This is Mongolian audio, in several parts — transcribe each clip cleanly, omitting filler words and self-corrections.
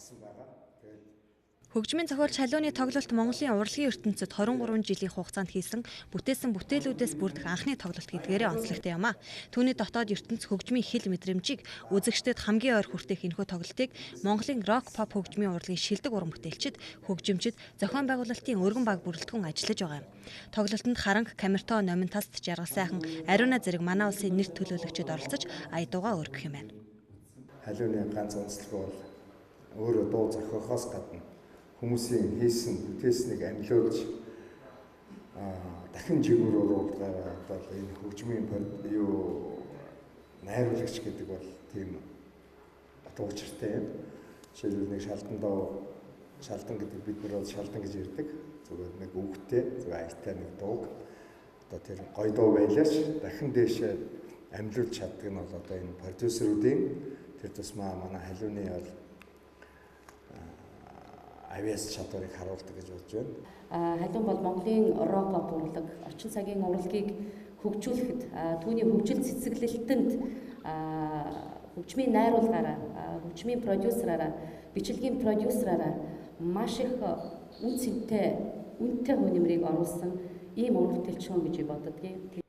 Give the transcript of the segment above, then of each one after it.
гарсан байгаа. Тэгээд Хөгжмийн зохиолч халууны тоглолт Монголын урлагийн ертөнцид 23 жилийн хугацаанд хийсэн бүтээсэн бүтээлүүдээс бүрдэх анхны тоглолт гэдгээрээ онцлогтой юм а. Түүний дотоод ертөнц хөгжмийн хил мэдрэмжийг үзэгчдэд хамгийн ойр хүртэх энэхүү тоглолтыг Монголын рок pop хөгжмийн урлагийн шилдэг уран бүтээлчид, хөгжимчид, зохион байгуулалтын өргөн баг бүрэлдэхүүн ажиллаж байгаа юм. Тоглолтод харанг, камертон, номин таст, жаргал сайхан, ариуна зэрэг манай улсын нэр төлөөлөгчид оролцож аядуугаа өргөх юм байна. халууны ганц онцлог бол өөрөө дуу зохиохоос гадна хүмүүсийн хийсэн бүтээснийг амлиулж дахин жигүүр оруулахаар бол энэ хөгжмийн найруулагч гэдэг бол тийм дуучиртай юм. Жишээлбэл нэг шалдан гэдэг бид нар бол шалдан гэж ярьдаг. Зүгээр нэг үгтэй, зүгээр аяртай нэг дууг одоо тэр гоё дуу байлаач дахин дээшээ амлиулж чаддаг нь бол одоо энэ продюсеруудын тэр тусмаа манай халууны бол авиас чадварыг харуулдаг гэж бодож байна. Халуун бол Монголын рок pop урлаг, орчин цагийн урлагийг хөгжүүлэхэд түүний хөгжил цэцэглэлтэнд хөгжмийн найруулгаараа, хөгжмийн продюсераараа, бичлэгийн продюсераараа маш их үнцэнтэй хүн нэмрийг оруулсан ийм уран бүтээлч гэж боддгийг.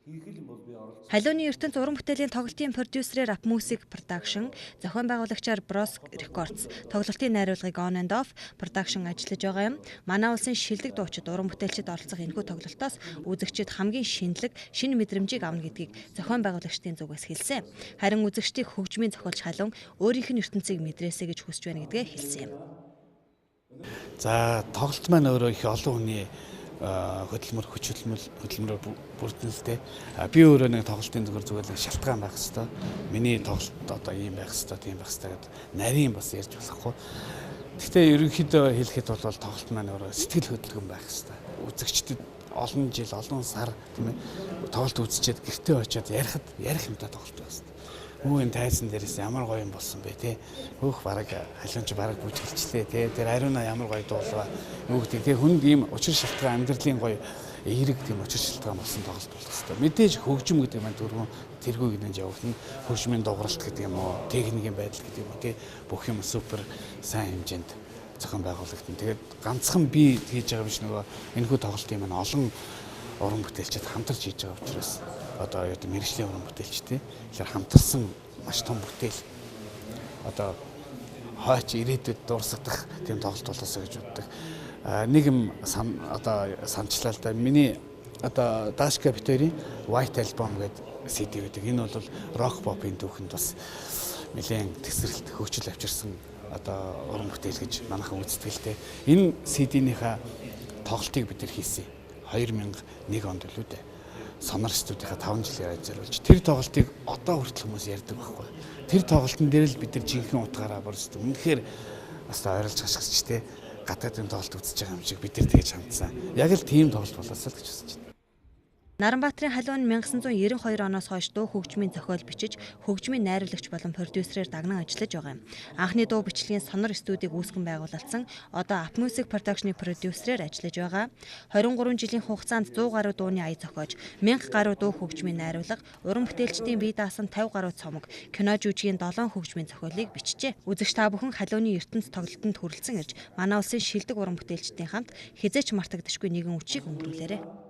Халууны ертөнц уран бүтээлийн тоглолтын продюсерээр Up Music Production, зохион байгуулагчаар Bros Records, тоглолтын найруулгыг On and Off Production ажиллаж байгаа юм. Манай улсын шилдэг дуучид, уран бүтээлчид оролцох энэхүү тоглолтоос үзэгчид хамгийн шинэлэг, шинэ мэдрэмжийг авна гэдгийг зохион байгуулагчдын зүгээс хэлсэн. Харин үзэгчдийг хөгжмийн зохиолч халуун өөрийнх нь ертөнцийг мэдрээсэй гэж хүсэж байна гэдгээ хэлсэн юм. За тоглолт маань өөрөө их олон хүний хөдөлмөр бүрдэнэлтэй. Би өөрөө нэг тоглолтын зүгээр шалтгаан байх хэвээр. Миний тоглолт одоо ийм байх хэвээр, тийм байх хэвээр гэдэг нарийн бас ярьж болохгүй. Гэхдээ ерөнхийдөө хэлэхэд бол тоглолт маань өөрөө сэтгэл хөдлөмж байх хэвээр. Үзэгчдэд олон жил, олон сар тийм ээ тоглолт үзчихэд гэртээ очиод ярих юмтай тоглолт байх хэвээр. Энэ тайзан дээрээс ямар гоё юм болсон бэ те. Хөөх бараг халуунч бараг бүжгэлчлээ те. Тэр ариуна ямар гоё дуулаа. Юу гэдэг те хүнд ийм учир шалтгаан амьдралын гоё эерэг тийм учир шалтгаан болсон тоглолт болох хэвээр. Мэдээж хөгжим гэдэг маань түргэн тэргүй гинэж явагдана. Хөгжмийн дууралт гэдэг юм уу, техникийн байдал гэдэг юм уу те. Бүх юм супер сайн хэмжээнд зохион байгуулагдана. Тэгээд ганцхан би хийж байгаа биш нөгөө энэхүү тоглолтын маань олон уран бүтээлчид хамтарч хийж байгаа учраас одоо мэргэжлийн уран бүтээлчтэй тэгэхээр хамтарсан маш том бүтээл одоо хойч ирээдүйд дуусгах тийм тоглолт болоосоо гэж боддог. Нэг юм одоо санчлаа л да. Миний одоо Дашка Битэрийн White Album гэдэг CD гэдэг. Энэ бол rock pop-ын түүхэнд бас нэлээд тесрэлт хөгжил авчирсан одоо уран бүтээл гэж манайхан үздэг л дээ. Энэ CD-ийнхаа тоглолтыг бид нар хийсэн. 2001 онд л үү дээ. Сонор студийнхаа 5 жилийн аяд зориулж тэр тоглолтыг одоо хүртэл хүмүүс ярьдаг байхгүй. Тэр тоглолтын дээр л бид нар жинхэнэ утгаараа бүрсдэг. Үнэхээр бас ойрлж хашгирч те гадаадын тоглолт үзэж байгаа юм шиг бид нар тэгж хандсан. Яг л тийм тоглолт болоосоо л гэж хүсэж байна. Наранбаатарын халуун 1992 оноос хойш дуу хөгжмийн зохиол бичиж, хөгжмийн найруулагч болон продюсерээр дагнан ажиллаж байгаа юм. Анхны дуу бичлэгийн Сонор студийг үүсгэн байгуулсан, одоо Up Music Production-ы продюсерээр ажиллаж байгаа. 23 жилийн хугацаанд 100 гаруй дууны ая зохиож, 1000 гаруй дуу хөгжмийн найруулга, уран бүтээлчдийн бие даасан 50 гаруй цомог, кино жүжигийн 7 хөгжмийн зохиолыг бичжээ. Үзэгч та бүхэн халууны ертөнц тоглолтод хүрэлцэн ирж, манай улсын шилдэг уран бүтээлчдийн хамт хизээч мартагдашгүй нэгэн үчиг өнгөрүүлээрэй.